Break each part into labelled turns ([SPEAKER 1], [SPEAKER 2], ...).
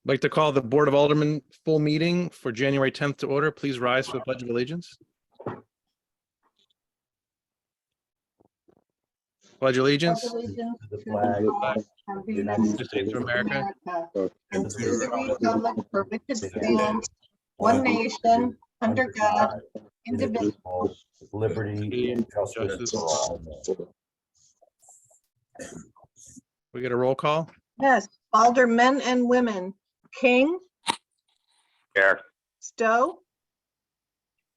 [SPEAKER 1] I'd like to call the Board of Aldermen full meeting for January 10th to order. Please rise for the Pledge of Allegiance. Pledge allegiance
[SPEAKER 2] to the flag of the United
[SPEAKER 1] States of America
[SPEAKER 2] and to the republic for which it stands, one nation, under God, indivisible, with liberty and justice for all.
[SPEAKER 1] We get a roll call.
[SPEAKER 2] Yes, aldermen and women. King.
[SPEAKER 3] Here.
[SPEAKER 2] Stowe.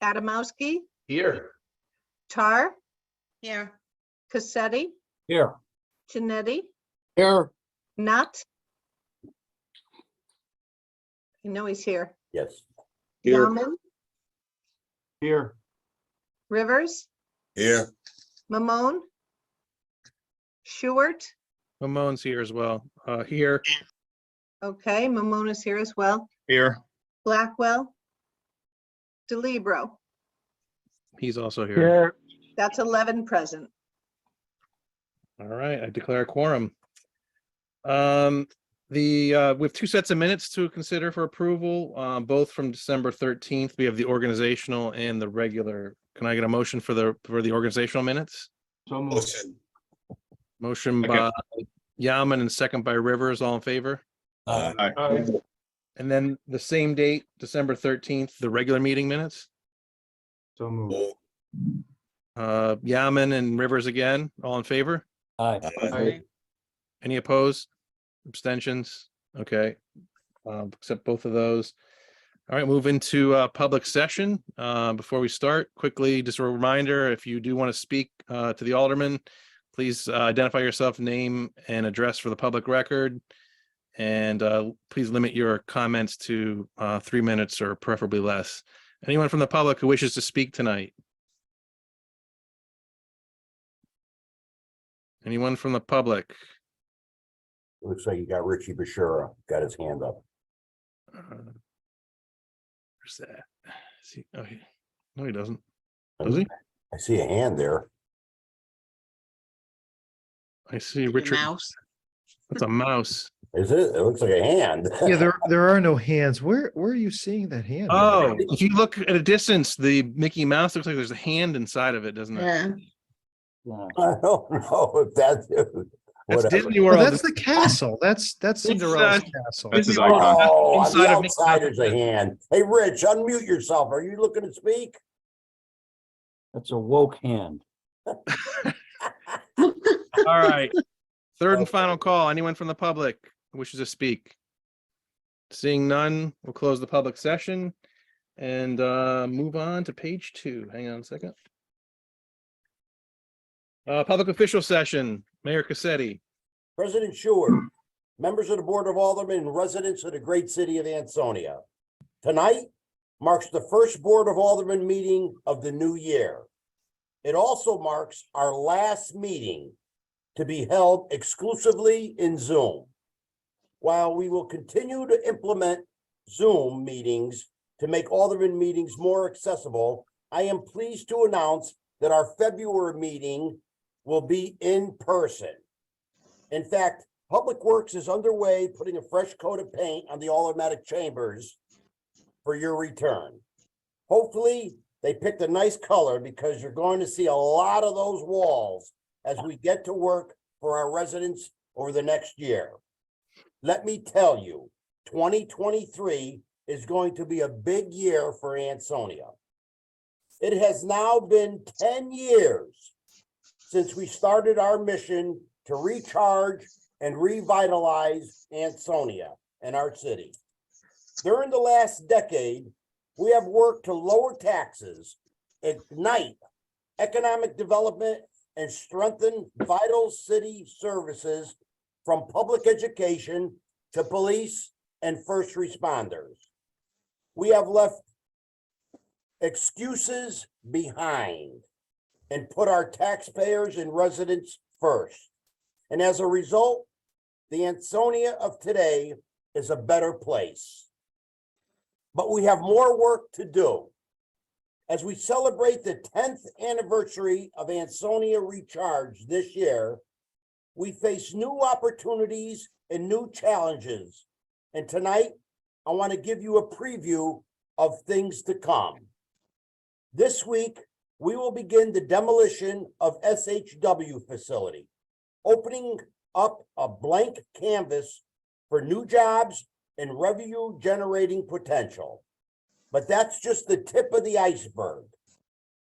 [SPEAKER 2] Adamowski.
[SPEAKER 3] Here.
[SPEAKER 2] Tar.
[SPEAKER 4] Here.
[SPEAKER 2] Cassetti.
[SPEAKER 3] Here.
[SPEAKER 2] Janetti.
[SPEAKER 3] Here.
[SPEAKER 2] Not. I know he's here.
[SPEAKER 3] Yes.
[SPEAKER 2] Yaman.
[SPEAKER 3] Here.
[SPEAKER 2] Rivers.
[SPEAKER 3] Here.
[SPEAKER 2] Mamone. Shewart.
[SPEAKER 1] Ramon's here as well. Here.
[SPEAKER 2] Okay, Mamone is here as well.
[SPEAKER 1] Here.
[SPEAKER 2] Blackwell. DeLibero.
[SPEAKER 1] He's also here.
[SPEAKER 3] Here.
[SPEAKER 2] That's 11 present.
[SPEAKER 1] All right, I declare a quorum. We have two sets of minutes to consider for approval, both from December 13th. We have the organizational and the regular. Can I get a motion for the organizational minutes?
[SPEAKER 3] So moved.
[SPEAKER 1] Motion by Yaman and second by Rivers. All in favor?
[SPEAKER 3] Aye.
[SPEAKER 1] And then the same date, December 13th, the regular meeting minutes.
[SPEAKER 3] So moved.
[SPEAKER 1] Yaman and Rivers again. All in favor?
[SPEAKER 3] Aye.
[SPEAKER 1] Any opposed? Abstentions? Okay. Accept both of those. All right, move into public session. Before we start, quickly, just a reminder, if you do want to speak to the alderman, please identify yourself, name and address for the public record. And please limit your comments to 3 minutes or preferably less. Anyone from the public who wishes to speak tonight? Anyone from the public?
[SPEAKER 5] Looks like you got Richie Bashura, got his hand up.
[SPEAKER 1] Where's that? No, he doesn't. Does he?
[SPEAKER 5] I see a hand there.
[SPEAKER 1] I see Richard.
[SPEAKER 4] Mouse.
[SPEAKER 1] That's a mouse.
[SPEAKER 5] Is it? It looks like a hand.
[SPEAKER 6] Yeah, there are no hands. Where are you seeing that hand?
[SPEAKER 1] Oh, if you look at a distance, the Mickey Mouse looks like there's a hand inside of it, doesn't it?
[SPEAKER 4] Yeah.
[SPEAKER 5] I don't know if that's
[SPEAKER 1] That's
[SPEAKER 5] whatever.
[SPEAKER 1] Disney
[SPEAKER 6] Oh,
[SPEAKER 1] World.
[SPEAKER 6] that's the castle. That's Cinderella's castle.
[SPEAKER 1] Disney
[SPEAKER 3] his
[SPEAKER 1] World
[SPEAKER 3] icon.
[SPEAKER 5] Oh, on
[SPEAKER 1] inside
[SPEAKER 5] the
[SPEAKER 1] of Mickey
[SPEAKER 5] outside
[SPEAKER 1] Mouse.
[SPEAKER 5] is a hand. Hey, Rich, unmute yourself. Are you looking to speak?
[SPEAKER 3] That's a woke hand.
[SPEAKER 1] All right. Third and final call. Anyone from the public who wishes to speak? Seeing none, we'll close the public session and move on to page 2. Hang on a second. Public official session. Mayor Cassetti.
[SPEAKER 5] President Sheward, members of the Board of Aldermen and residents of the great city of Ansonia. Tonight marks the first Board of Aldermen meeting of the new year. It also marks our last meeting to be held exclusively in Zoom. While we will continue to implement Zoom meetings to make Alderman meetings more accessible, I am pleased to announce that our February meeting will be in person. In fact, Public Works is underway putting a fresh coat of paint on the automatic chambers for your return. Hopefully, they picked a nice color because you're going to see a lot of those walls as we get to work for our residents over the next year. Let me tell you, 2023 is going to be a big year for Ansonia. It has now been 10 years since we started our mission to recharge and revitalize Ansonia and our city. During the last decade, we have worked to lower taxes, ignite economic development, and strengthen vital city services from public education to police and first responders. We have left excuses behind and put our taxpayers and residents first. And as a result, the Ansonia of today is a better place. But we have more work to do. As we celebrate the 10th anniversary of Ansonia Recharge this year, we face new opportunities and new challenges And tonight, I want to give you a preview of things to come. This week, we will begin the demolition of SHW facility, opening up a blank canvas for new jobs and revenue generating potential. But that's just the tip of the iceberg.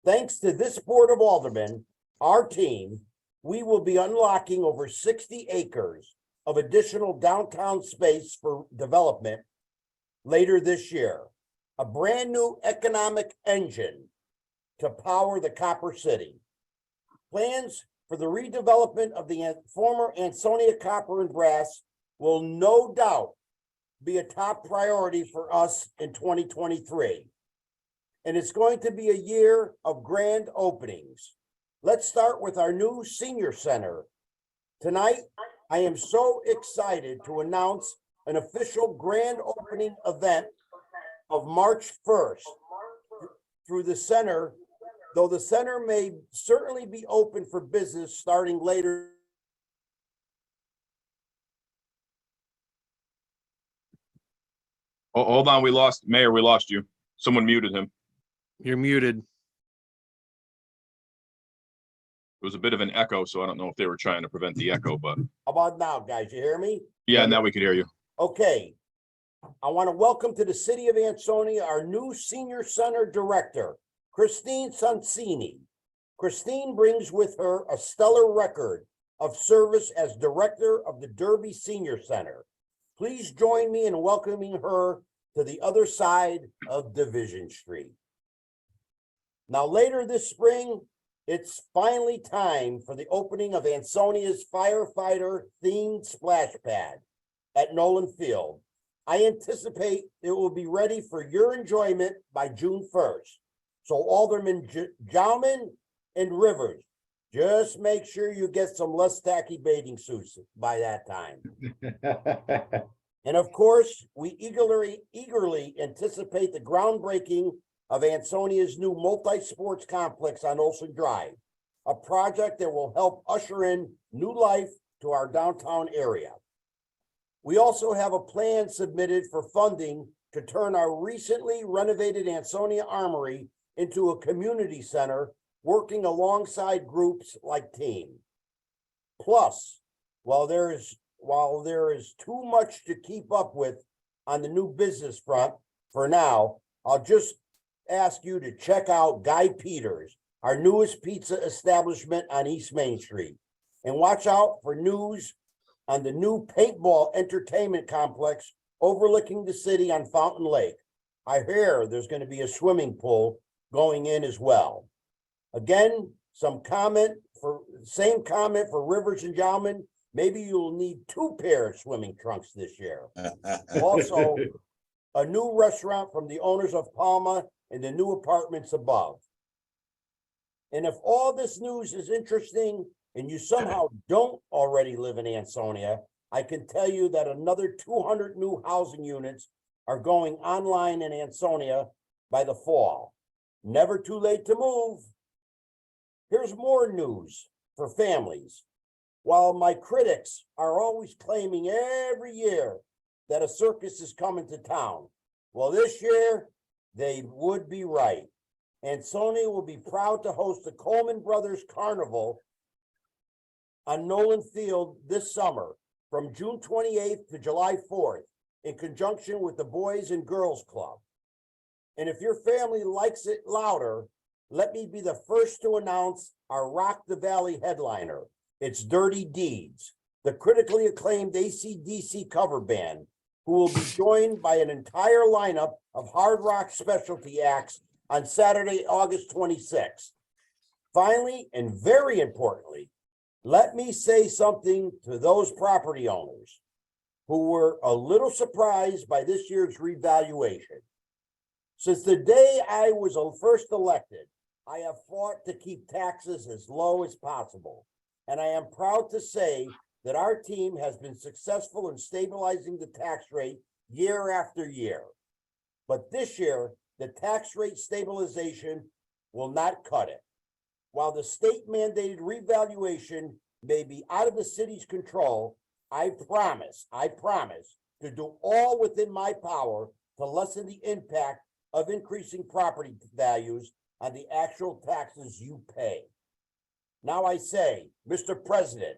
[SPEAKER 5] Thanks to this Board of Aldermen, our team, we will be unlocking over 60 acres of additional downtown space for development later this year. A brand new economic engine to power the Copper City. Plans for the redevelopment of the former Ansonia Copper and Brass will no doubt be a top priority for us in 2023. And it's going to be a year of grand openings. Let's start with our new senior center. Tonight, I am so excited to announce an official grand opening event of March 1st through the center, though the center may certainly be open for business starting later.
[SPEAKER 4] Oh, hold on, Mayor, we lost you. Someone muted him.
[SPEAKER 1] You're muted.
[SPEAKER 4] It was a bit of an echo, so I don't know if they were trying to prevent the echo, but
[SPEAKER 5] How about now, guys? You hear me?
[SPEAKER 4] yeah, now we could hear you.
[SPEAKER 5] Okay. I want to welcome to the city of Ansonia our new senior center director, Christine Sansini. Christine brings with her a stellar record of service as director of the Derby Senior Center. Please join me in welcoming her to the other side of Division Street. Now, later this spring, it's finally time for the opening of Ansonia's firefighter-themed splash pad at Nolan Field. I anticipate it will be ready for your enjoyment by June 1st. So Alderman Jauman and Rivers, just make sure you get some less tacky bathing suits by that time. And of course, we eagerly anticipate the groundbreaking of Ansonia's new multi-sports complex on Olson Drive, a project that will help usher in new life to our downtown area. We also have a plan submitted for funding to turn our recently renovated Ansonia Armory into a community center, working alongside groups like TEAM. Plus, while there is too much to keep up with on the new business front for now, I'll just ask you to check out Guy Peters, our newest pizza establishment on East Main Street, and watch out for news on the new paintball entertainment complex overlooking the city on Fountain Lake. I hear there's going to be a swimming pool going in as well. Again, same comment for Rivers and Jauman. Maybe you'll need 2 pairs of swimming trunks this year. Also, a new restaurant from the owners of Palma and the new apartments above. And if all this news is interesting and you somehow don't already live in Ansonia, I can tell you that another 200 new housing units are going online in Ansonia by the fall. Never too late to move. Here's more news for families. While my critics are always claiming every year that a circus is coming to town, well, this year they would be right. Ansonia will be proud to host the Coleman Brothers Carnival on Nolan Field this summer from June 28th to July 4th in conjunction with the Boys and Girls Club. And if your family likes it louder, let me be the first to announce our Rock the Valley headliner. It's Dirty Deeds, the critically acclaimed AC/DC cover band, who will be joined by an entire lineup of hard rock specialty acts on Saturday, August 26th. Finally, and very importantly, let me say something to those property owners who were a little surprised by this year's revaluation. Since the day I was first elected, I have fought to keep taxes as low as possible. And I am proud to say that our team has been successful in stabilizing the tax rate year after year. But this year, the tax rate stabilization will not cut it. While the state mandated revaluation may be out of the city's control, I promise to do all within my power to lessen the impact of increasing property values on the actual taxes you pay. Now I say, Mr. President,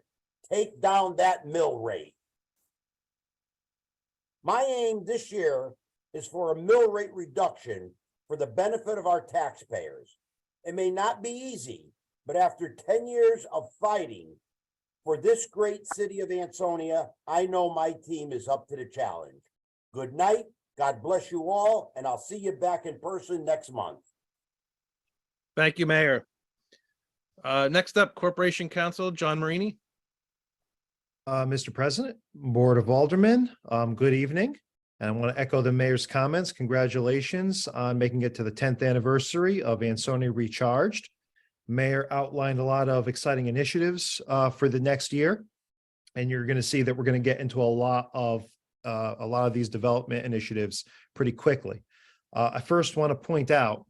[SPEAKER 5] take down that mill rate. My aim this year is for a mill rate reduction for the benefit of our taxpayers. It may not be easy, but after 10 years of fighting for this great city of Ansonia, I know my team is up to the challenge. Good night, God bless you all, and I'll see you back in person next month.
[SPEAKER 1] Thank you, Mayor. Next up, Corporation Counsel, John Marini.
[SPEAKER 6] Mr. President, Board of Aldermen, good evening. And I want to echo the mayor's comments. Congratulations on making it to the 10th anniversary of Ansonia Recharged. Mayor outlined a lot of exciting initiatives for the next year. And you're going to see that we're going to get into a lot of these development initiatives pretty quickly. I first want to point out,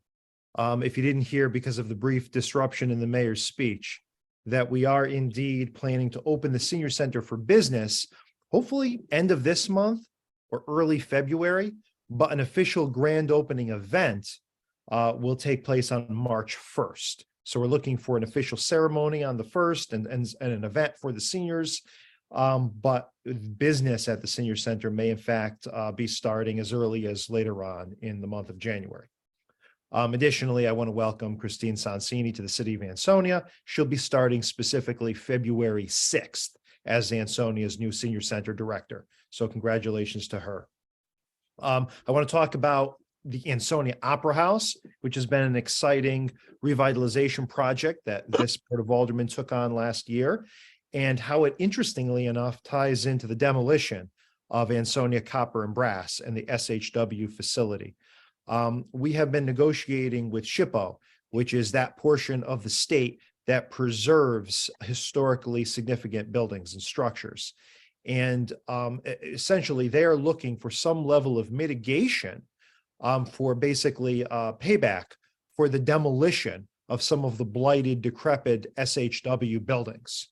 [SPEAKER 6] if you didn't hear because of the brief disruption in the mayor's speech, that we are indeed planning to open the senior center for business, hopefully end of this month or early February, but an official grand opening event will take place on March 1st. So we're looking for an official ceremony on the 1st and an event for the seniors. But business at the senior center may in fact be starting as early as later on in the month of January. Additionally, I want to welcome Christine Sonsini to the city of Ansonia. She'll be starting specifically February 6th as Ansonia's new senior center director. So congratulations to her. I want to talk about the Ansonia Opera House, which has been an exciting revitalization project that this Board of Aldermen took on last year, and how it, interestingly enough, ties into the demolition of Ansonia Copper and Brass and the SHW facility. We have been negotiating with SHPO, which is that portion of the state that preserves historically significant buildings and structures. And essentially, they are looking for some level of mitigation for basically payback for the demolition of some of the blighted, decrepit SHW buildings.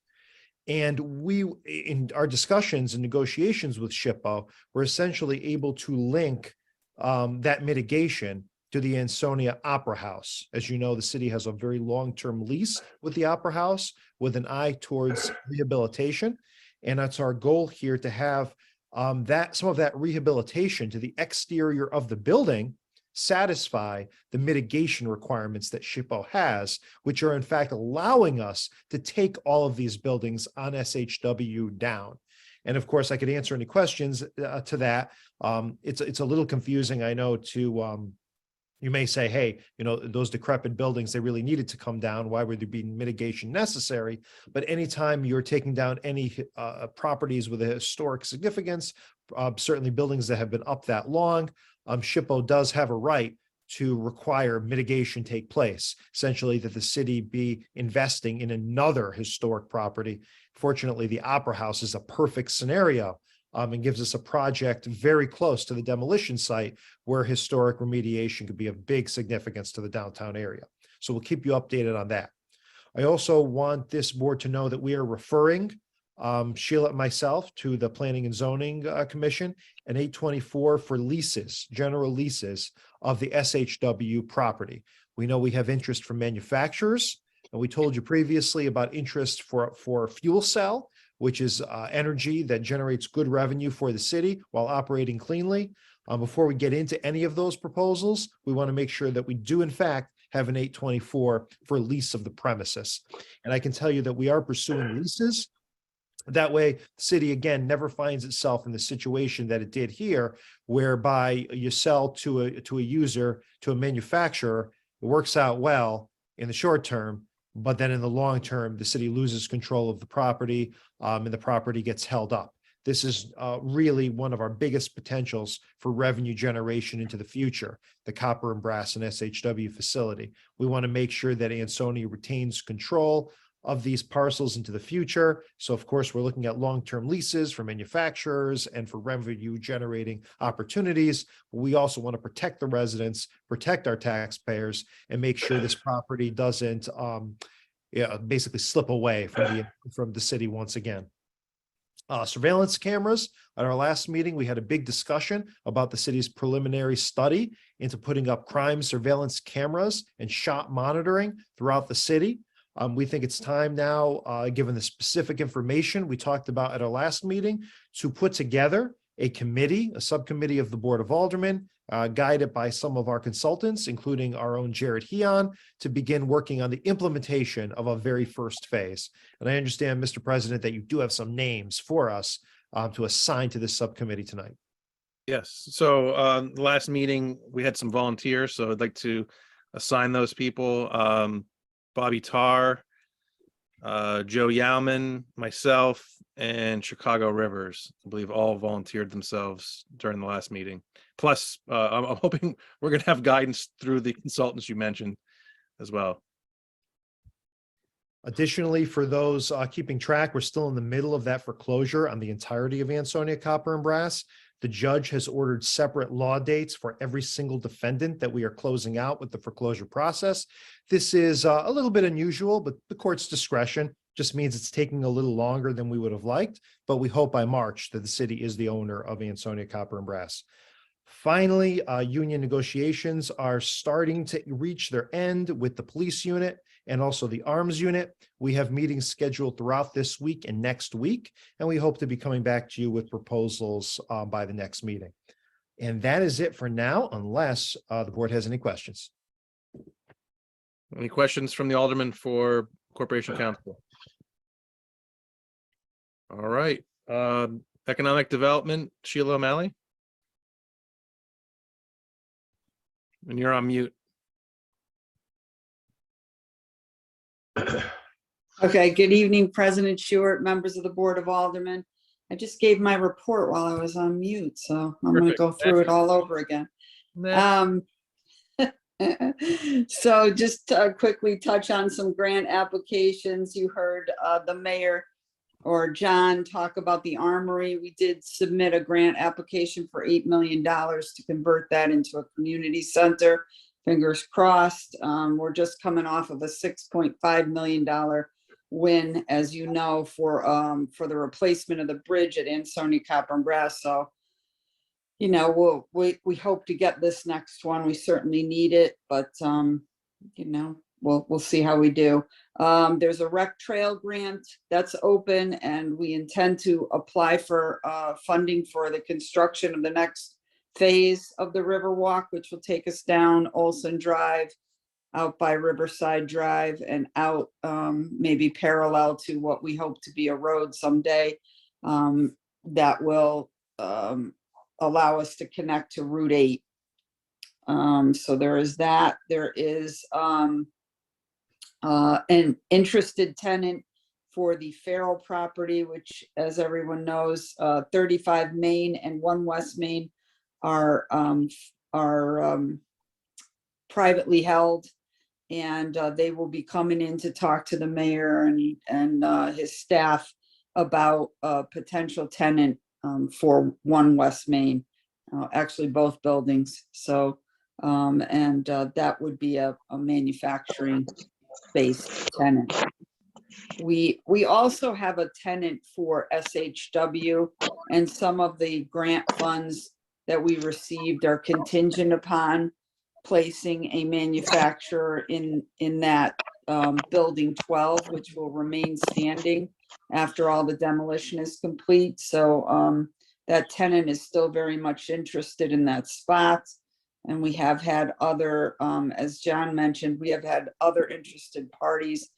[SPEAKER 6] And we, in our discussions and negotiations with SHPO, were essentially able to link that mitigation to the Ansonia Opera House. As you know, the city has a very long-term lease with the Opera House with an eye towards rehabilitation. And that's our goal here, to have some of that rehabilitation to the exterior of the building satisfy the mitigation requirements that SHPO has, which are in fact allowing us to take all of these buildings on SHW down. And of course, I could answer any questions to that. It's a little confusing, I know, to you may say, hey, you know, those decrepit buildings, they really needed to come down. Why would there be mitigation necessary? But anytime you're taking down any properties with a historic significance, certainly buildings that have been up that long, SHPO does have a right to require mitigation take place, essentially that the city be investing in another historic property. Fortunately, the Opera House is a perfect scenario and gives us a project very close to the demolition site where historic remediation could be of big significance to the downtown area. So we'll keep you updated on that. I also want this board to know that we are referring Sheila and myself to the Planning and Zoning Commission and 824 for leases, general leases of the SHW property. We know we have interest from manufacturers, and we told you previously about interest for fuel cell, which is energy that generates good revenue for the city while operating cleanly. Before we get into any of those proposals, we want to make sure that we do in fact have an 824 for lease of the premises. And I can tell you that we are pursuing leases. That way, the city, again, never finds itself in the situation that it did here, whereby you sell to a user, to a manufacturer, it works out well in the short term, but then in the long term, the city loses control of the property and the property gets held up. This is really one of our biggest potentials for revenue generation into the future, the Copper and Brass and SHW facility. We want to make sure that Ansonia retains control of these parcels into the future. So of course, we're looking at long-term leases for manufacturers and for revenue generating opportunities. We also want to protect the residents, protect our taxpayers, and make sure this property doesn't basically slip away from the city once again. Surveillance cameras. At our last meeting, we had a big discussion about the city's preliminary study into putting up crime surveillance cameras and shot monitoring throughout the city. We think it's time now, given the specific information we talked about at our last meeting, to put together a committee, a subcommittee of the Board of Aldermen, guided by some of our consultants, including our own Jared Heon, to begin working on the implementation of a very first phase. And I understand, Mr. President, that you do have some names for us to assign to this subcommittee tonight.
[SPEAKER 1] Yes, so the last meeting, we had some volunteers, so I'd like to assign those people. Bobby Tarr, Joe Yauman, myself, and Chicago Rivers, I believe all volunteered themselves during the last meeting. Plus, I'm hoping we're gonna have guidance through the consultants you mentioned as well.
[SPEAKER 6] Additionally, for those keeping track, we're still in the middle of that foreclosure on the entirety of Ansonia Copper and Brass. The judge has ordered separate law dates for every single defendant that we are closing out with the foreclosure process. This is a little bit unusual, but the court's discretion just means it's taking a little longer than we would have liked, but we hope by March that the city is the owner of Ansonia Copper and Brass. Finally, union negotiations are starting to reach their end with the police unit and also the arms unit. We have meetings scheduled throughout this week and next week, and we hope to be coming back to you with proposals by the next meeting. And that is it for now, unless the board has any questions.
[SPEAKER 1] Any questions from the Alderman for Corporation Counsel? All right, Economic Development, Sheila O'Malley. And you're on mute.
[SPEAKER 7] Okay, good evening, President Stewart, members of the Board of Aldermen. I just gave my report while I was on mute, so I'm going to
[SPEAKER 1] Perfect.
[SPEAKER 7] go through it all over again. So just to quickly touch on some grant applications. You heard the mayor or John talk about the armory. We did submit a grant application for $8 million to convert that into a community center. Fingers crossed. We're just coming off of a $6.5 million win, as you know, for the replacement of the bridge at Ansonia Copper and Brass. So, you know, we hope to get this next one. We certainly need it, but you know, we'll see how we do. There's a rec trail grant that's open, and we intend to apply for funding for the construction of the next phase of the Riverwalk, which will take us down Olson Drive, out by Riverside Drive, and out maybe parallel to what we hope to be a road someday that will allow us to connect to Route 8. So there is that. There is an interested tenant for the Farrell property, which, as everyone knows, 35 Main and 1 West Main are privately held, and they will be coming in to talk to the mayor and his staff about a potential tenant for 1 West Main, actually both buildings. So that would be a manufacturing based tenant. We also have a tenant for SHW, and some of the grant funds that we received are contingent upon placing a manufacturer in that building 12, which will remain standing after all the demolition is complete. So that tenant is still very much interested in that spot. And we have had other, as John mentioned, we have had other interested parties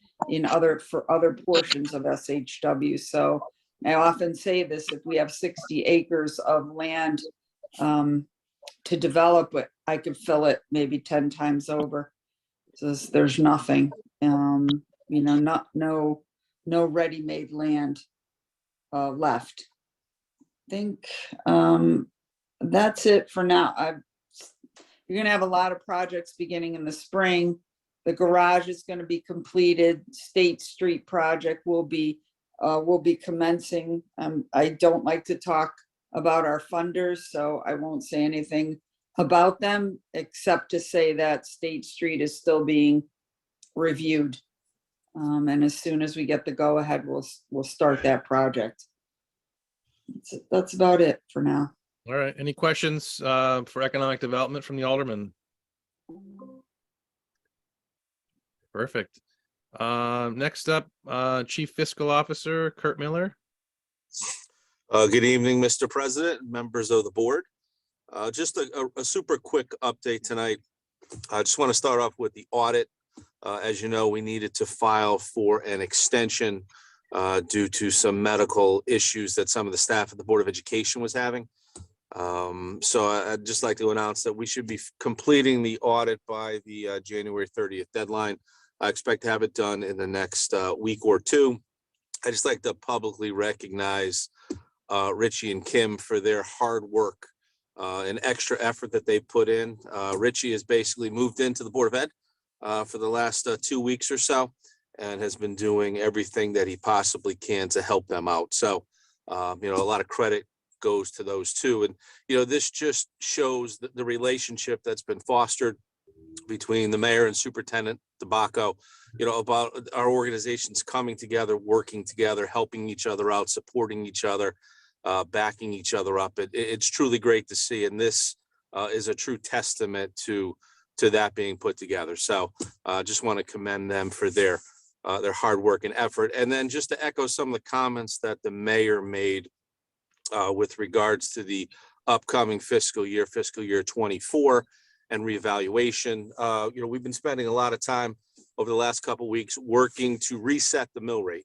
[SPEAKER 7] for other portions of SHW. So I often say this: if we have 60 acres of land to develop it, I could fill it maybe 10 times over. So there's nothing, you know, no ready-made land left. I think that's it for now. You're gonna have a lot of projects beginning in the spring. The garage is going to be completed. State Street project will be commencing. I don't like to talk about our funders, so I won't say anything about them, except to say that State Street is still being reviewed. And as soon as we get the go-ahead, we'll start that project. That's about it for now.
[SPEAKER 1] All right. Any questions for economic development from the Alderman? Perfect. Next up, Chief Fiscal Officer Kurt Miller.
[SPEAKER 8] Good evening, Mr. President, members of the board. Just a super quick update tonight. I just want to start off with the audit. As you know, we needed to file for an extension due to some medical issues that some of the staff at the Board of Education was having. So I'd just like to announce that we should be completing the audit by the January 30th deadline. I expect to have it done in the next week or two. I just like to publicly recognize Richie and Kim for their hard work and extra effort that they put in. Richie has basically moved into the Board of Ed for the last 2 weeks or so and has been doing everything that he possibly can to help them out. So, a lot of credit goes to those two. And, this just shows the relationship that's been fostered between the mayor and Superintendent DeBacco, about our organizations coming together, working together, helping each other out, supporting each other, backing each other up. It's truly great to see. And this is a true testament to that being put together. So just want to commend them for their hard work and effort. And then just to echo some of the comments that the mayor made with regards to the upcoming fiscal year 24 and reevaluation. We've been spending a lot of time over the last couple of weeks working to reset the mill rate.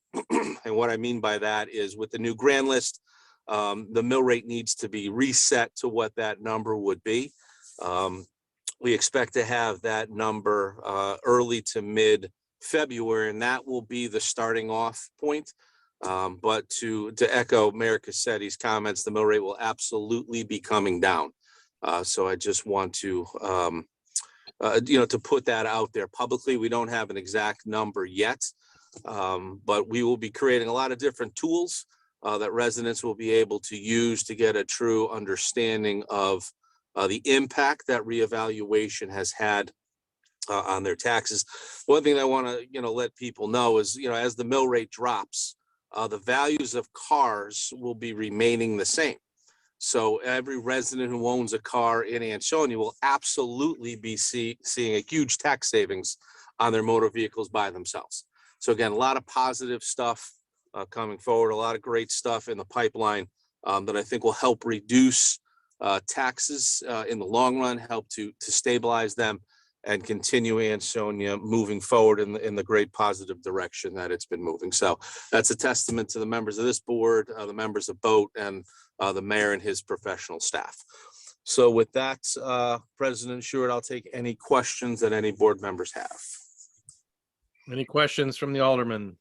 [SPEAKER 8] And what I mean by that is with the new grand list, the mill rate needs to be reset to what that number would be. We expect to have that number early to mid February, and that will be the starting off point. But to echo Mayor Cassetti's comments, the mill rate will absolutely be coming down. So I just want to, to put that out there publicly. We don't have an exact number yet, but we will be creating a lot of different tools that residents will be able to use to get a true understanding of the impact that reevaluation has had on their taxes. One thing I want to, let people know is, as the mill rate drops, the values of cars will be remaining the same. So every resident who owns a car in Ansonia will absolutely be seeing a huge tax savings on their motor vehicles by themselves. So again, a lot of positive stuff coming forward, a lot of great stuff in the pipeline that I think will help reduce taxes in the long run, help to stabilize them and continue Ansonia moving forward in the great positive direction that it's been moving. So that's a testament to the members of this board, the members of BOAT, and the mayor and his professional staff. So with that, President Stewart, I'll take any questions that any board members have.
[SPEAKER 1] Any questions from the Alderman?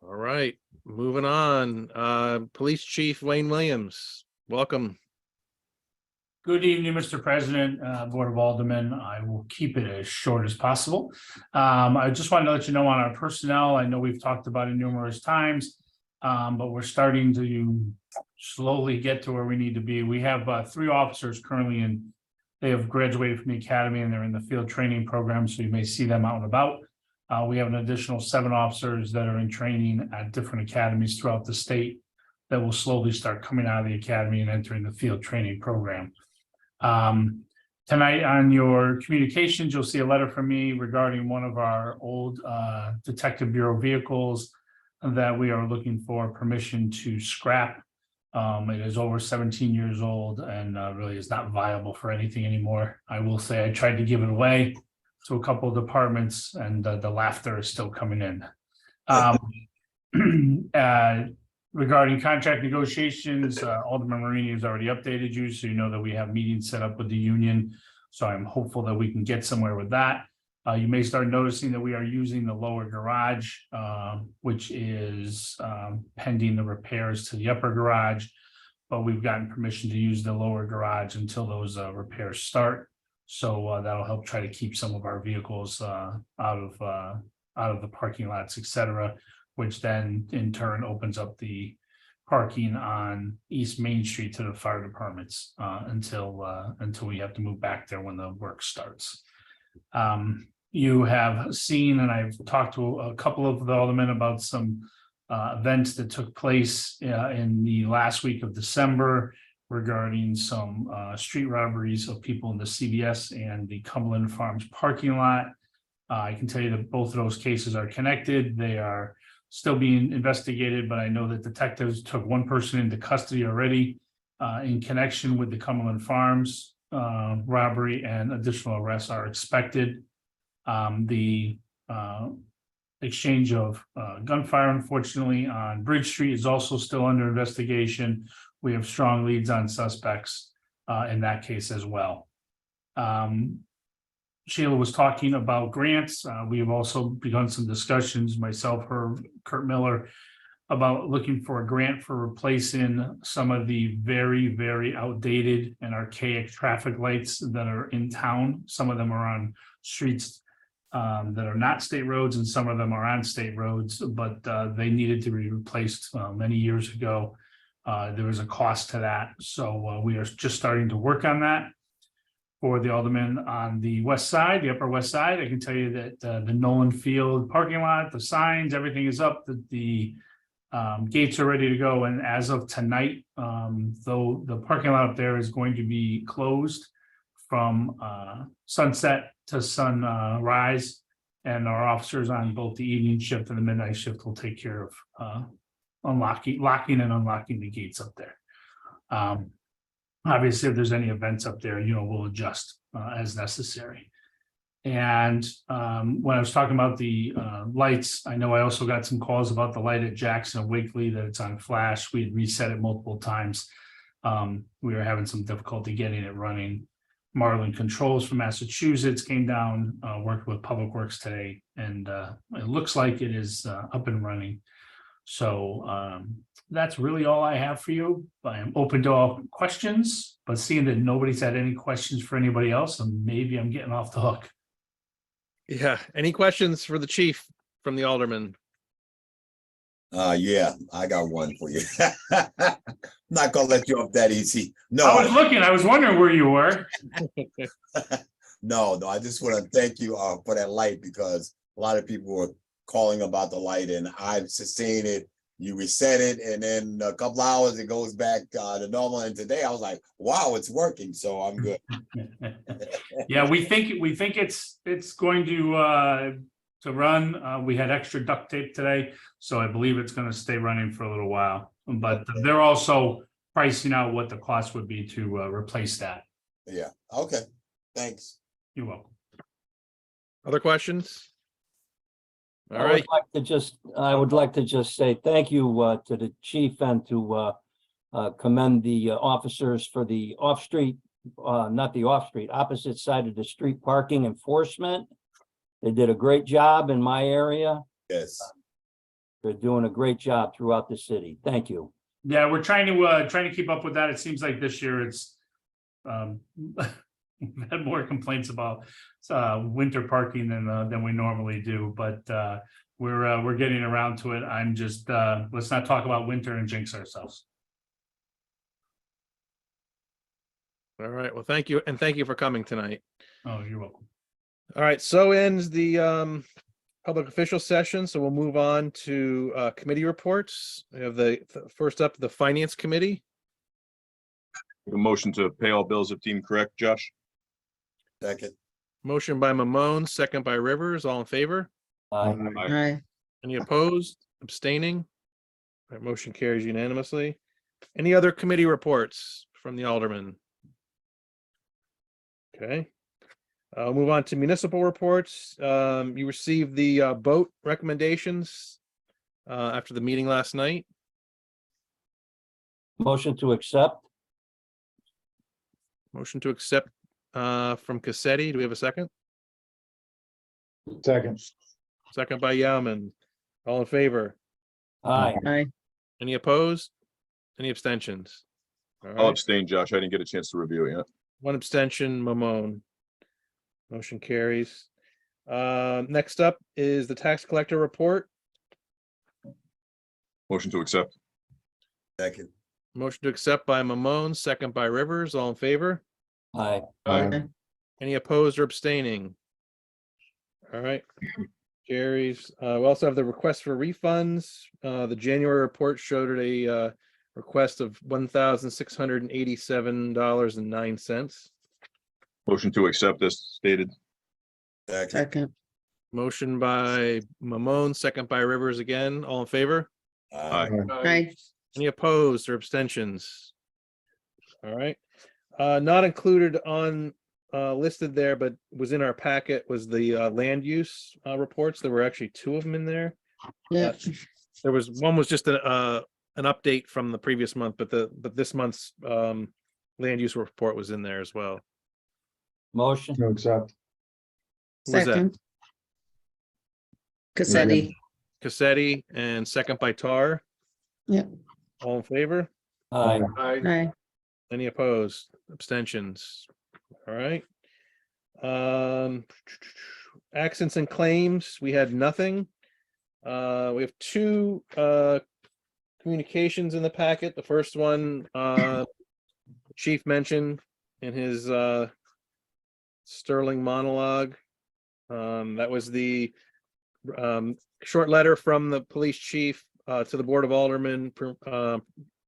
[SPEAKER 1] All right, moving on. Police Chief Wayne Williams, welcome.
[SPEAKER 9] Good evening, Mr. President, Board of Aldermen. I will keep it as short as possible. I just wanted to let you know on our personnel, I know we've talked about it numerous times, but we're starting to slowly get to where we need to be. We have 3 officers currently they have graduated from the academy and they're in the field training program, so you may see them out and about. We have an additional 7 officers that are in training at different academies throughout the state that will slowly start coming out of the academy and entering the field training program. Tonight on your communications, you'll see a letter from me regarding one of our old Detective Bureau vehicles that we are looking for permission to scrap. It is over 17 years old and really is not viable for anything anymore. I will say I tried to give it away to a couple of departments and the laughter is still coming in. Regarding contract negotiations, Alderman Marini has already updated you, so you know that we have meetings set up with the union. So I'm hopeful that we can get somewhere with that. You may start noticing that we are using the lower garage, which is pending the repairs to the upper garage, but we've gotten permission to use the lower garage until those repairs start. So that'll help try to keep some of our vehicles out of the parking lots, etc., which then in turn opens up the parking on East Main Street to the fire departments until we have to move back there when the work starts. You have seen, and I've talked to a couple of the aldermen about some events that took place in the last week of December regarding some street robberies of people in the CVS and the Cumberland Farms parking lot. I can tell you that both of those cases are connected. They are still being investigated, but I know that detectives took one person into custody already in connection with the Cumberland Farms robbery, and additional arrests are expected. The exchange of gunfire, unfortunately, on Bridge Street is also still under investigation. We have strong leads on suspects in that case as well. Sheila was talking about grants. We have also begun some discussions, myself, her, Kurt Miller, about looking for a grant for replacing some of the very, very outdated and archaic traffic lights that are in town. Some of them are on streets that are not state roads, and some of them are on state roads, but they needed to be replaced many years ago. There was a cost to that, so we are just starting to work on that. For the Aldermen on the west side, the Upper West Side, I can tell you that the Nolan Field parking lot, the signs, everything is up. The gates are ready to go, and as of tonight, though the parking lot up there is going to be closed from sunset to sunrise, and our officers on both the evening shift and the midnight shift will take care of locking and unlocking the gates up there. Obviously, if there's any events up there, we'll adjust as necessary. And when I was talking about the lights, I know I also got some calls about the light at Jackson and Wakely, that it's on flash. We had reset it multiple times. We were having some difficulty getting it running. Marlin Controls from Massachusetts came down, worked with Public Works today, and it looks like it is up and running. So that's really all I have for you. I am open to all questions, but seeing that nobody's had any questions for anybody else, and maybe I'm getting off the hook.
[SPEAKER 1] Yeah. Any questions for the chief from the Alderman?
[SPEAKER 10] Yeah, I got one for you. Not gonna let you off that easy. No,
[SPEAKER 9] I was looking, I was wondering where you were.
[SPEAKER 10] no, I just want to thank you for that light, because a lot of people were calling about the light, and I've seen it. You reset it, and then a couple hours it goes back to normal. And today I was like, wow, it's working. So I'm good.
[SPEAKER 9] Yeah, we think it's going to run. We had extra duct tape today, so I believe it's going to stay running for a little while. But they're also pricing out what the cost would be to replace that.
[SPEAKER 10] Yeah. Okay. Thanks.
[SPEAKER 9] You're welcome.
[SPEAKER 1] Other questions? All
[SPEAKER 3] I
[SPEAKER 1] right.
[SPEAKER 3] would like to just say thank you to the chief, and to commend the officers for the opposite side of the street parking enforcement. They did a great job in my area.
[SPEAKER 10] Yes.
[SPEAKER 3] They're doing a great job throughout the city. Thank you.
[SPEAKER 9] Yeah, we're trying to keep up with that. It seems like this year it's we've had more complaints about winter parking than we normally do, but we're getting around to it. I'm just let's not talk about winter and jinx ourselves.
[SPEAKER 1] All right. Well, thank you. And thank you for coming tonight.
[SPEAKER 9] Oh, you're welcome.
[SPEAKER 1] All right. So ends the public official session. So we'll move on to committee reports. We have first up, the Finance Committee.
[SPEAKER 4] A motion to pay all bills if deemed correct, Josh.
[SPEAKER 10] Second.
[SPEAKER 1] Motion by Mamone, second by Rivers. All in favor?
[SPEAKER 4] Aye.
[SPEAKER 1] Any opposed? Abstaining? All right, motion carries unanimously. Any other committee reports from the Alderman? Okay. I'll move on to municipal reports. You received the boat recommendations after the meeting last night.
[SPEAKER 3] Motion to accept.
[SPEAKER 1] Motion to accept from Cassetti. Do we have a second?
[SPEAKER 3] Second.
[SPEAKER 1] Second by Yauman. All in favor?
[SPEAKER 3] Aye.
[SPEAKER 1] Any opposed? Any abstentions? All
[SPEAKER 4] I'll
[SPEAKER 1] right.
[SPEAKER 4] abstain, Josh. I didn't get a chance to review it yet.
[SPEAKER 1] One abstention, Mamone. Motion carries. Next up is the tax collector report.
[SPEAKER 4] Motion to accept.
[SPEAKER 10] Second.
[SPEAKER 1] Motion to accept by Mamone, second by Rivers. All in favor?
[SPEAKER 3] Aye.
[SPEAKER 4] Aye.
[SPEAKER 1] Any opposed or abstaining? All right. Carries. We also have the request for refunds. The January report showed a request of $1,687.09.
[SPEAKER 4] Motion to accept as stated.
[SPEAKER 2] Second.
[SPEAKER 1] Motion by Mamone, second by Rivers again. All in favor?
[SPEAKER 4] Aye.
[SPEAKER 2] Aye.
[SPEAKER 1] Any opposed or abstentions? All right. Not included on listed there, but was in our packet was the land use reports. There were actually two of them in there.
[SPEAKER 2] Yeah.
[SPEAKER 1] There was one was just an update from the previous month, but this month's land use report was in there as well.
[SPEAKER 3] Motion.
[SPEAKER 6] To accept.
[SPEAKER 1] Who was that?
[SPEAKER 2] Second. Cassetti.
[SPEAKER 1] Cassetti and second by Tar.
[SPEAKER 2] Yeah.
[SPEAKER 1] All in favor?
[SPEAKER 3] Aye.
[SPEAKER 2] Aye.
[SPEAKER 1] Any opposed? Abstentions? All right. Accidents and claims, we had nothing. We have two communications in the packet. The first one, Chief mentioned in his sterling monologue. That was the short letter from the police chief to the Board of Aldermen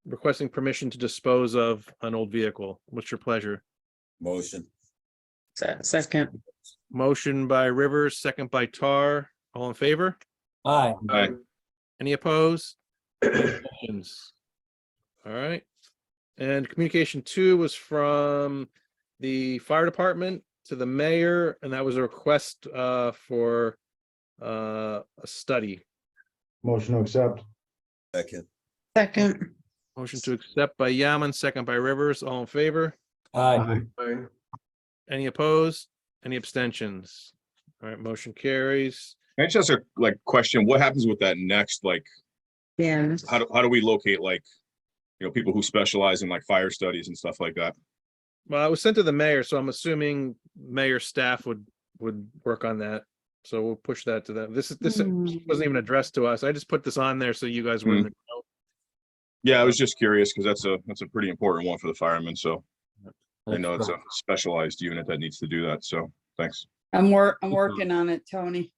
[SPEAKER 1] requesting permission to dispose of an old vehicle. What's your pleasure?
[SPEAKER 10] Motion.
[SPEAKER 2] Second.
[SPEAKER 1] Motion by Rivers, second by Tar. All in favor?
[SPEAKER 3] Aye.
[SPEAKER 4] Aye.
[SPEAKER 1] Any opposed? Abstentions? All right. And communication 2 was from the fire department to the mayor, and that was a request for a study.
[SPEAKER 6] Motion to accept.
[SPEAKER 10] Second.
[SPEAKER 2] Second.
[SPEAKER 1] Motion to accept by Yaman, second by Rivers. All in favor?
[SPEAKER 3] Aye.
[SPEAKER 1] Any opposed? Any abstentions? All right, motion carries.
[SPEAKER 4] Can I just ask a question? What happens with that next?
[SPEAKER 2] Yeah.
[SPEAKER 4] How do we locate people who specialize in fire studies and stuff like that?
[SPEAKER 1] Well, it was sent to the mayor, so I'm assuming mayor staff would work on that. So we'll push that to them. This wasn't even addressed to us. I just put this on there so you guys were in the know.
[SPEAKER 4] Yeah, I was just curious because that's a pretty important one for the firemen. So I know it's a specialized unit that needs to do that. So thanks.
[SPEAKER 7] I'm working on it, Tony.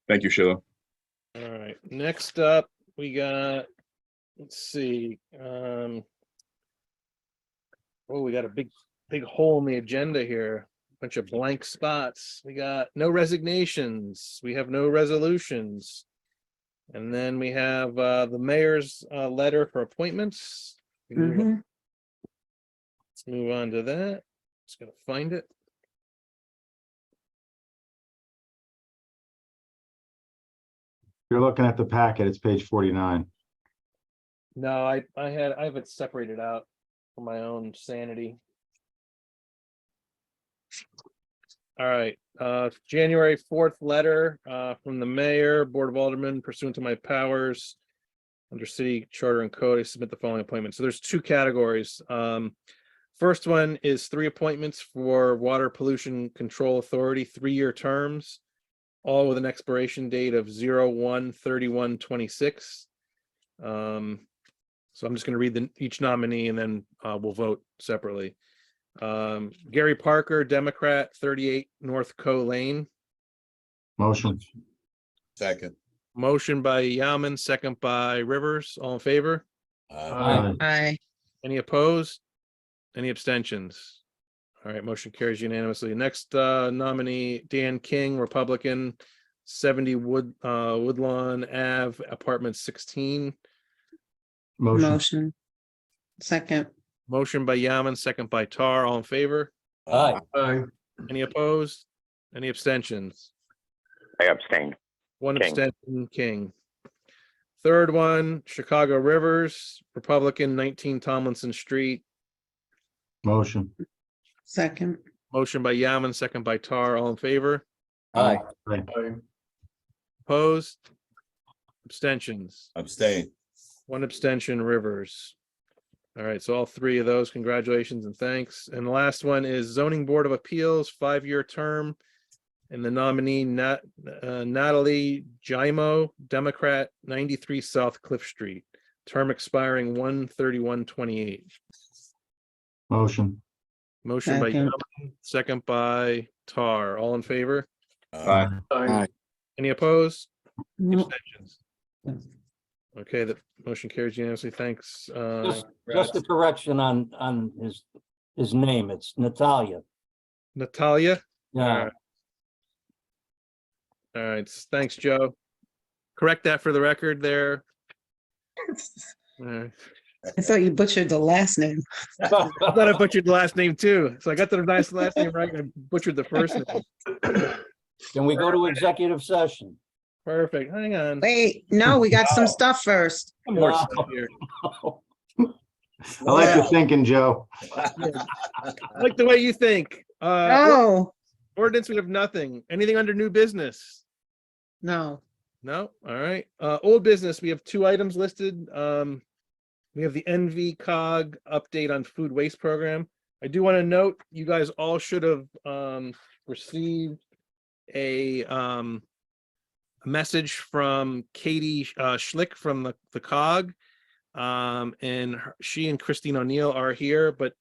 [SPEAKER 4] Thank you, Sheila.
[SPEAKER 1] All right, next up, we got, let's see. We got a big hole in the agenda here. Bunch of blank spots. We got no resignations. We have no resolutions. And then we have the mayor's letter for appointments.
[SPEAKER 2] Mhm.
[SPEAKER 1] Let's move on to that. Just gonna find it.
[SPEAKER 11] You're looking at the packet, it's page 49.
[SPEAKER 1] No, I have it separated out for my own sanity. All right, January 4th letter from the mayor, Board of Aldermen pursuant to my powers under city charter and code, I submit the following appointments. So there's two categories. First one is 3 appointments for Water Pollution Control Authority, 3-year terms, all with an expiration date of 01/31/26. So I'm just going to read each nominee and then we'll vote separately. Gary Parker, Democrat, 38 North Co Lane.
[SPEAKER 11] Motion.
[SPEAKER 10] Second.
[SPEAKER 1] Motion by Yaman, second by Rivers. All in favor?
[SPEAKER 11] Aye.
[SPEAKER 2] Aye.
[SPEAKER 1] Any opposed? Any abstentions? All right, motion carries unanimously. Next nominee, Dan King, Republican, 70 Woodlawn Ave, apartment 16.
[SPEAKER 2] Motion. Second.
[SPEAKER 1] Motion by Yaman, second by Tar. All in favor?
[SPEAKER 3] Aye.
[SPEAKER 1] Any opposed? Any abstentions?
[SPEAKER 12] I abstain.
[SPEAKER 1] One
[SPEAKER 12] King.
[SPEAKER 1] abstention, King. Third one, Chicago Rivers, Republican, 19 Tomlinson Street.
[SPEAKER 11] Motion.
[SPEAKER 2] Second.
[SPEAKER 1] Motion by Yaman, second by Tar. All in favor?
[SPEAKER 3] Aye.
[SPEAKER 1] Opposed? Abstentions?
[SPEAKER 10] Abstain.
[SPEAKER 1] One abstention, Rivers. All right, so all 3 of those, congratulations and thanks. And the last one is Zoning Board of Appeals, 5-year term. And the nominee, Natalie Jaimo, Democrat, 93 South Cliff Street, term expiring 1/31/28.
[SPEAKER 11] Motion.
[SPEAKER 1] Motion by
[SPEAKER 2] Second.
[SPEAKER 1] Yaman, second by Tar. All in favor?
[SPEAKER 4] Aye.
[SPEAKER 1] Any opposed?
[SPEAKER 7] No.
[SPEAKER 1] Abstentions? Okay, the motion carries unanimously. Thanks.
[SPEAKER 3] Just a correction on his name. It's Natalia.
[SPEAKER 1] Natalia.
[SPEAKER 3] Yeah.
[SPEAKER 1] All right. Thanks, Joe. Correct that for the record there. All right.
[SPEAKER 2] I thought you butchered the last name.
[SPEAKER 1] I thought I butchered the last name too. So I got the nice last name right. I butchered the first name.
[SPEAKER 3] Can we go to executive session?
[SPEAKER 1] Perfect. Hang on.
[SPEAKER 2] Wait, no, we got some stuff first.
[SPEAKER 1] More
[SPEAKER 3] No.
[SPEAKER 1] stuff here.
[SPEAKER 11] I like your thinking, Joe.
[SPEAKER 1] I like the way you think.
[SPEAKER 2] No,
[SPEAKER 1] Ordinance, we have nothing. Anything under new business?
[SPEAKER 2] no.
[SPEAKER 1] No? All right. Old business, we have 2 items listed. We have the NVCOG update on food waste program. I do want to note, you guys all should have received a message from Katie Schlick from the COG. She and Christine O'Neill are here, but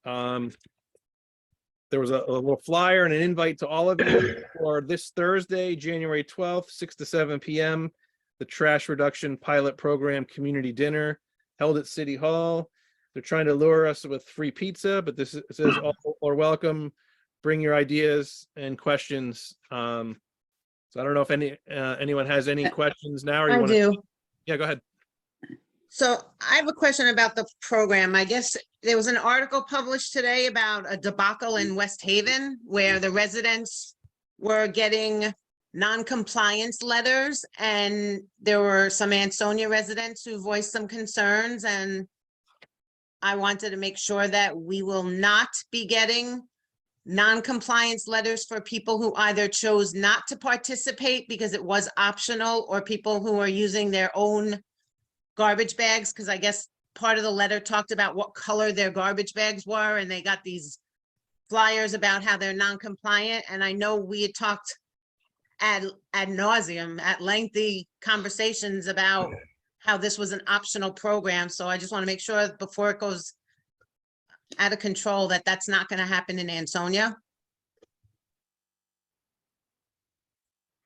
[SPEAKER 1] there was a little flyer and an invite to all of you for this Thursday, January 12th, 6 to 7 p.m. The Trash Reduction Pilot Program Community Dinner held at City Hall. They're trying to lure us with free pizza, but it says all are welcome. Bring your ideas and questions. So I don't know if anyone has any questions now, or you
[SPEAKER 2] I
[SPEAKER 1] want to?
[SPEAKER 2] do.
[SPEAKER 1] Yeah, go ahead.
[SPEAKER 2] So I have a question about the program. I guess there was an article published today about a debacle in West Haven where the residents were getting non-compliance letters, and there were some Ansonia residents who voiced some concerns, and I wanted to make sure that we will not be getting non-compliance letters for people who either chose not to participate because it was optional, or people who are using their own garbage bags, because I guess part of the letter talked about what color their garbage bags were, and they got these flyers about how they're non-compliant. And I know we had talked ad nauseum, at lengthy conversations about how this was an optional program. So I just want to make sure before it goes out of control that that's not going to happen in Ansonia.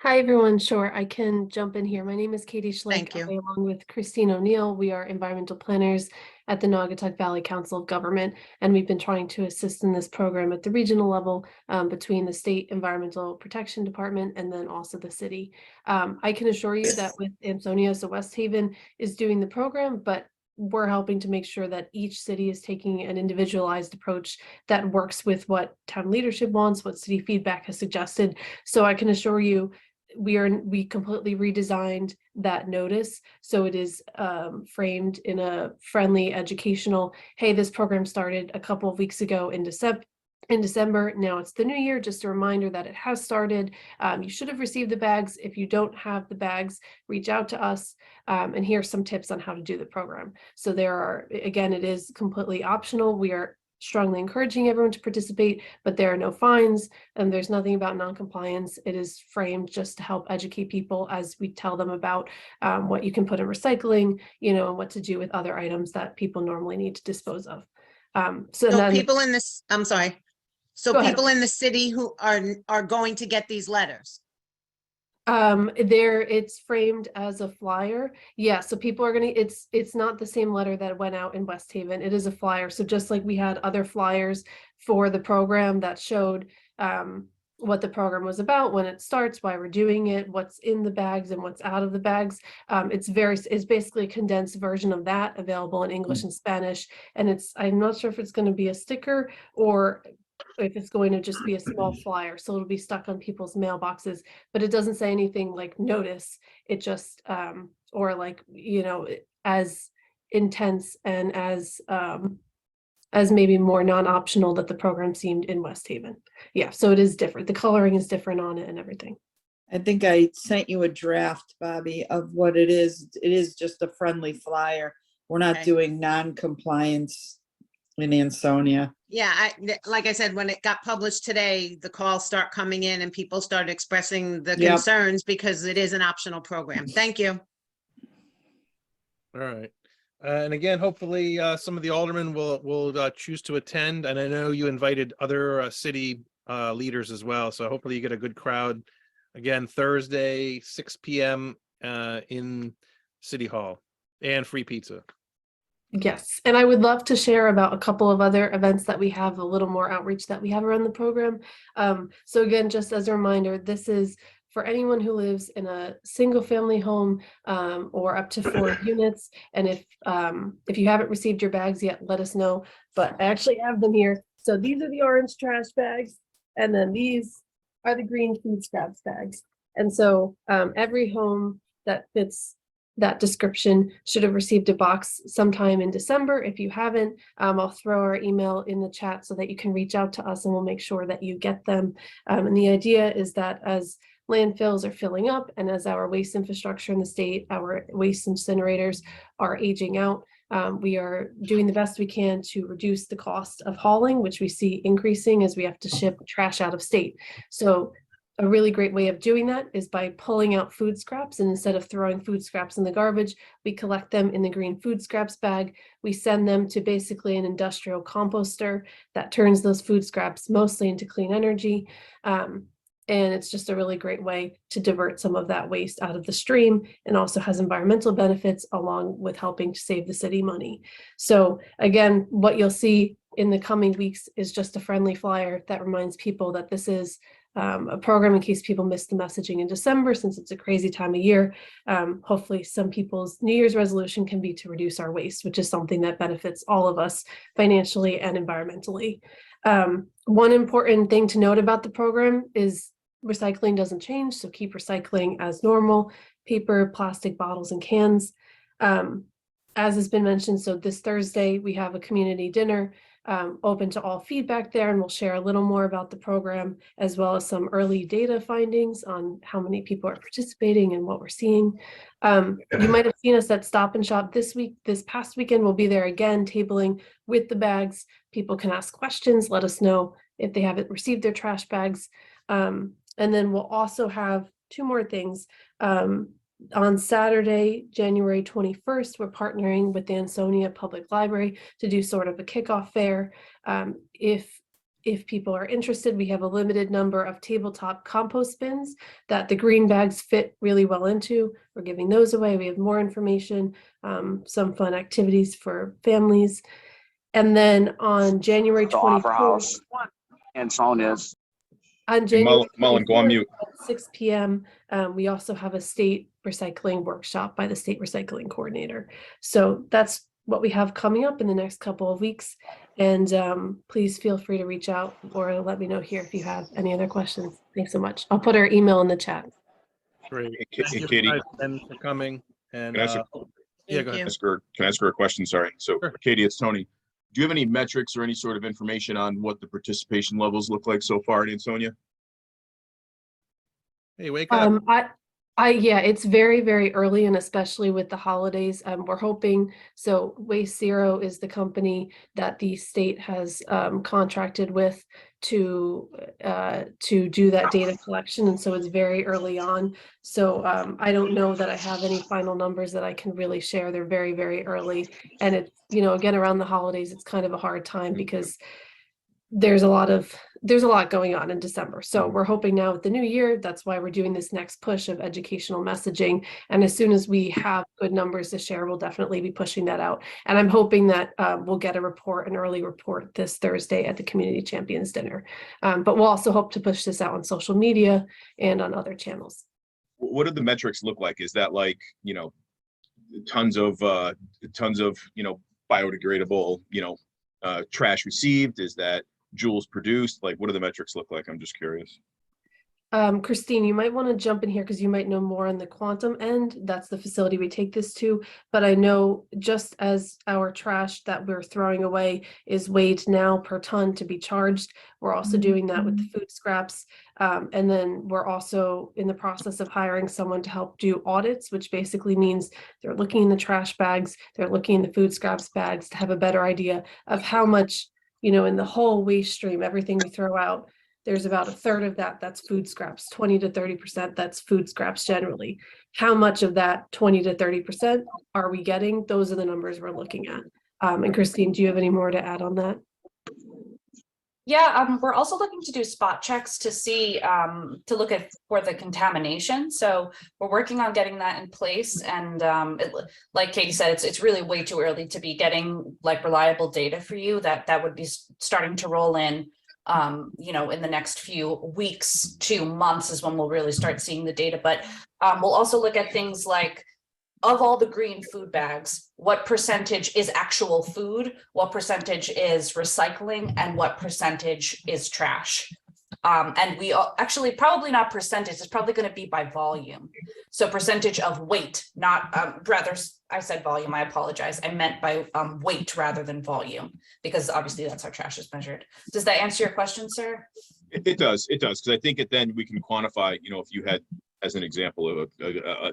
[SPEAKER 12] Hi, everyone. Sure, I can jump in here. My name is Katie Schlick.
[SPEAKER 2] Thank you.
[SPEAKER 12] I, along with Christine O'Neill, we are environmental planners at the Naugatuck Valley Council of Government, and we've been trying to assist in this program at the regional level between the State Environmental Protection Department and then also the city. I can assure you that with Ansonia, so West Haven is doing the program, but we're helping to make sure that each city is taking an individualized approach that works with what town leadership wants, what city feedback has suggested. So I can assure you, we completely redesigned that notice. So it is framed in a friendly, educational, hey, this program started a couple of weeks ago in December. Now it's the new year. Just a reminder that it has started. You should have received the bags. If you don't have the bags, reach out to us. And here's some tips on how to do the program. So there are, again, it is completely optional. We are strongly encouraging everyone to participate, but there are no fines and there's nothing about non-compliance. It is framed just to help educate people as we tell them about what you can put in recycling, you know, and what to do with other items that people normally need to dispose of. So then,
[SPEAKER 2] people in this, I'm sorry. So
[SPEAKER 12] Go ahead.
[SPEAKER 2] people in the city who are going to get these letters.
[SPEAKER 12] it's framed as a flyer. Yeah, so people are gonna, it's not the same letter that went out in West Haven. It is a flyer. So just like we had other flyers for the program that showed what the program was about, when it starts, why we're doing it, what's in the bags and what's out of the bags. It's basically a condensed version of that, available in English and Spanish. And I'm not sure if it's going to be a sticker or if it's going to just be a small flyer, so it'll be stuck on people's mailboxes, but it doesn't say anything like notice. It just or like, you know, as intense and as maybe more non-optional that the program seemed in West Haven. Yeah, so it is different. The coloring is different on it and everything.
[SPEAKER 7] I think I sent you a draft, Bobby, of what it is. It is just a friendly flyer. We're not
[SPEAKER 2] Okay.
[SPEAKER 7] doing non-compliance in Ansonia.
[SPEAKER 2] Yeah, like I said, when it got published today, the calls start coming in and people started expressing the
[SPEAKER 7] Yep.
[SPEAKER 2] concerns because it is an optional program. Thank you.
[SPEAKER 1] All right. And again, hopefully some of the aldermen will choose to attend. And I know you invited other city leaders as well. So hopefully you get a good crowd Again, Thursday, 6 p.m. In City Hall, and free pizza.
[SPEAKER 12] Yes, and I would love to share about a couple of other events that we have, a little more outreach that we have around the program. So again, just as a reminder, this is for anyone who lives in a single family home or up to 4 units. And if you haven't received your bags yet, let us know. But I actually have them here. So these are the orange trash bags, and then these are the green food scraps bags. And so every home that fits that description should have received a box sometime in December. If you haven't, I'll throw our email in the chat so that you can reach out to us and we'll make sure that you get them. And the idea is that as landfills are filling up and as our waste infrastructure in the state, our waste incinerators are aging out, we are doing the best we can to reduce the cost of hauling, which we see increasing as we have to ship trash out of state. So a really great way of doing that is by pulling out food scraps, and instead of throwing food scraps in the garbage, we collect them in the green food scraps bag. We send them to basically an industrial composter that turns those food scraps mostly into clean energy. And it's just a really great way to divert some of that waste out of the stream, and also has environmental benefits along with helping to save the city money. So again, what you'll see in the coming weeks is just a friendly flyer that reminds people that this is a program in case people missed the messaging in December, since it's a crazy time of year. Hopefully some people's New Year's resolution can be to reduce our waste, which is something that benefits all of us financially and environmentally. One important thing to note about the program is recycling doesn't change, so keep recycling as normal: paper, plastic, bottles, and cans. As has been mentioned, so this Thursday we have a community dinner open to all feedback there, and we'll share a little more about the program as well as some early data findings on how many people are participating and what we're seeing. You might have seen us at Stop and Shop this past weekend. We'll be there again, tabling with the bags. People can ask questions, let us know if they haven't received their trash bags. And then we'll also have 2 more things. On Saturday, January 21st, we're partnering with the Ansonia Public Library to do sort of a kickoff fair. If people are interested, we have a limited number of tabletop compost bins that the green bags fit really well into. We're giving those away. We have more information, some fun activities for families. And then on January 24th,
[SPEAKER 13] Ansonia's.
[SPEAKER 12] on January
[SPEAKER 4] Mullen, go on
[SPEAKER 12] 24th
[SPEAKER 4] mute.
[SPEAKER 12] at 6 p.m. We also have a state recycling workshop by the state recycling coordinator. So that's what we have coming up in the next couple of weeks. And please feel free to reach out or let me know here if you have any other questions. Thanks so much. I'll put our email in the chat.
[SPEAKER 1] Great.
[SPEAKER 4] Hey,
[SPEAKER 1] Thank you
[SPEAKER 4] Katie.
[SPEAKER 1] guys again for coming. And
[SPEAKER 4] Can I ask
[SPEAKER 1] yeah, go ahead.
[SPEAKER 4] Can I ask her a question? Sorry. So
[SPEAKER 1] Sure.
[SPEAKER 4] Katie, it's Tony. Do you have any metrics or any sort of information on what the participation levels look like so far in Ansonia?
[SPEAKER 1] Hey, wake up.
[SPEAKER 12] Yeah, it's very, very early, and especially with the holidays, we're hoping. So Waste Zero is the company that the state has contracted with to do that data collection, and so it's very early on. So I don't know that I have any final numbers that I can really share. They're very, very early, and it's, again, around the holidays, it's kind of a hard time because there's a lot going on in December. So we're hoping now with the new year, that's why we're doing this next push of educational messaging. And as soon as we have good numbers to share, we'll definitely be pushing that out. And I'm hoping that we'll get an early report this Thursday at the Community Champions Dinner. But we'll also hope to push this out on social media and on other channels.
[SPEAKER 4] What do the metrics look like? Is that like, tons of biodegradable, trash received? Is that joules produced? Like, what do the metrics look like? I'm just curious.
[SPEAKER 12] Christine, you might want to jump in here because you might know more on the quantum end. That's the facility we take this to. But I know just as our trash that we're throwing away is weighed now per ton to be charged, we're also doing that with the food scraps. And then we're also in the process of hiring someone to help do audits, which basically means they're looking in the trash bags, they're looking in the food scraps bags to have a better idea of how much, in the whole waste stream, everything we throw out, there's about a third of that's food scraps, 20 to 30% that's food scraps generally. How much of that 20 to 30% are we getting? Those are the numbers we're looking at. And Christine, do you have any more to add on that?
[SPEAKER 14] Yeah, we're also looking to do spot checks to see, to look at for the contamination. So we're working on getting that in place. And like Katie said, it's really way too early to be getting like reliable data for you. That would be starting to roll in, you know, in the next few weeks to months is when we'll really start seeing the data. But we'll also look at things like, of all the green food bags, what percentage is actual food, what percentage is recycling, and what percentage is trash? And we actually probably not percentage, it's probably going to be by volume. So percentage of weight, not rather, I said volume, I apologize. I meant by weight rather than volume, because obviously that's how trash is measured. Does that answer your question, sir?
[SPEAKER 4] It does, because I think then we can quantify, you know, if you had, as an example,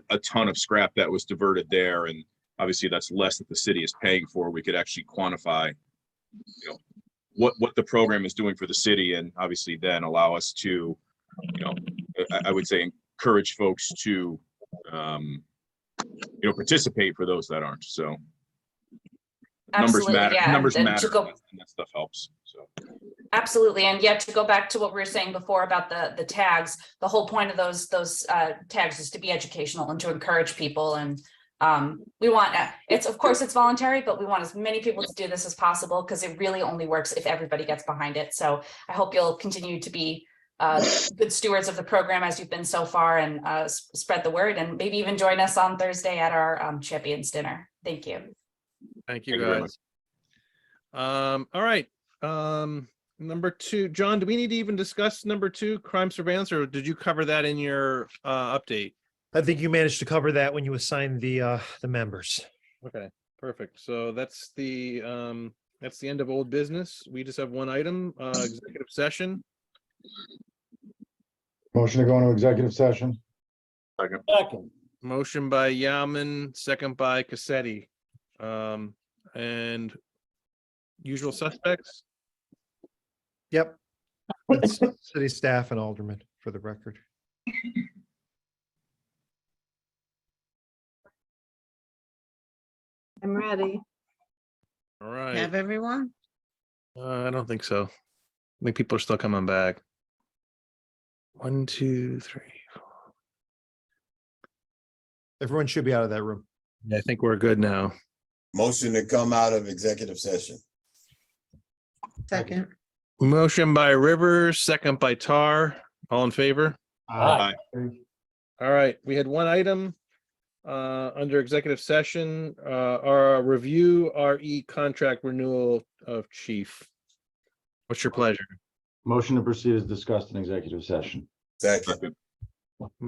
[SPEAKER 4] a ton of scrap that was diverted there, and obviously that's less that the city is paying for, we could actually quantify, you know, what the program is doing for the city, and obviously then allow us to, you know, I would say encourage folks to, you know, participate for those that aren't. So numbers
[SPEAKER 14] Absolutely,
[SPEAKER 4] matter,
[SPEAKER 14] yeah.
[SPEAKER 4] numbers
[SPEAKER 14] And
[SPEAKER 4] matter,
[SPEAKER 14] to go,
[SPEAKER 4] and that stuff helps. So.
[SPEAKER 14] Absolutely, and yet to go back to what we were saying before about the tags, the whole point of those tags is to be educational and to encourage people. And we want it's, of course, it's voluntary, but we want as many people to do this as possible, because it really only works if everybody gets behind it. So I hope you'll continue to be good stewards of the program as you've been so far, and spread the word, and maybe even join us on Thursday at our champions dinner. Thank you.
[SPEAKER 1] Thank you,
[SPEAKER 4] Thank you very
[SPEAKER 1] guys. All right. Number 2, John, do we need to even discuss number 2, crime surveillance, or did you cover that in your update?
[SPEAKER 6] I think you managed to cover that when you assigned the members.
[SPEAKER 1] Okay, perfect. So that's the end of old business. We just have one item, executive session.
[SPEAKER 11] Motion to go into executive session.
[SPEAKER 3] Second.
[SPEAKER 1] Motion by Yaman, second by Cassetti. And usual suspects.
[SPEAKER 6] Yep. It's city staff and aldermen, for the record.
[SPEAKER 2] I'm ready.
[SPEAKER 1] All right.
[SPEAKER 2] Have everyone?
[SPEAKER 1] I don't think so. I think people are still coming back. 1, 2, 3, 4.
[SPEAKER 6] Everyone should be out of that room.
[SPEAKER 1] Yeah, I think we're good now.
[SPEAKER 10] Motion to come out of executive session.
[SPEAKER 2] Second.
[SPEAKER 1] Motion by Rivers, second by Tar. All in favor?
[SPEAKER 3] Aye.
[SPEAKER 1] All right, we had one item under executive session, our review RE contract renewal of chief. What's your pleasure?
[SPEAKER 11] Motion to proceed as discussed in executive session.
[SPEAKER 10] Second.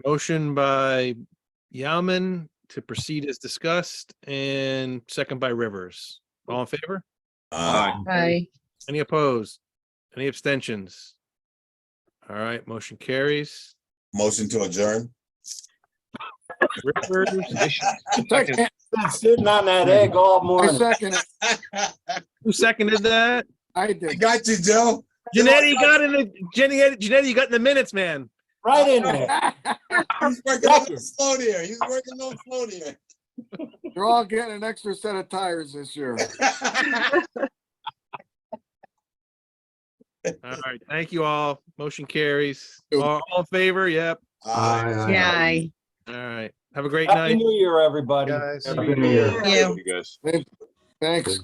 [SPEAKER 1] Motion by Yaman to proceed as discussed, and second by Rivers. All in favor?
[SPEAKER 2] Aye.
[SPEAKER 1] Any opposed? Any abstentions? All right, motion carries.
[SPEAKER 10] Motion to adjourn.
[SPEAKER 1] Rivers,
[SPEAKER 3] Been sitting on that egg all morning.
[SPEAKER 1] who seconded that?
[SPEAKER 10] I got you, Joe.
[SPEAKER 1] Janetti got in the Janetti, you got in the minutes, man.
[SPEAKER 3] Right in there.
[SPEAKER 10] He's working on slow there. He's working on slow there.
[SPEAKER 15] You're all getting an extra set of tires this year.
[SPEAKER 1] All right, thank you all. Motion carries. All in favor? Yep.
[SPEAKER 2] Yeah.
[SPEAKER 1] All right. Have a great
[SPEAKER 3] Happy
[SPEAKER 1] night.
[SPEAKER 3] New Year, everybody.
[SPEAKER 6] Guys.
[SPEAKER 11] Happy New Year.
[SPEAKER 2] Yeah.
[SPEAKER 4] You guys.
[SPEAKER 15] Thanks.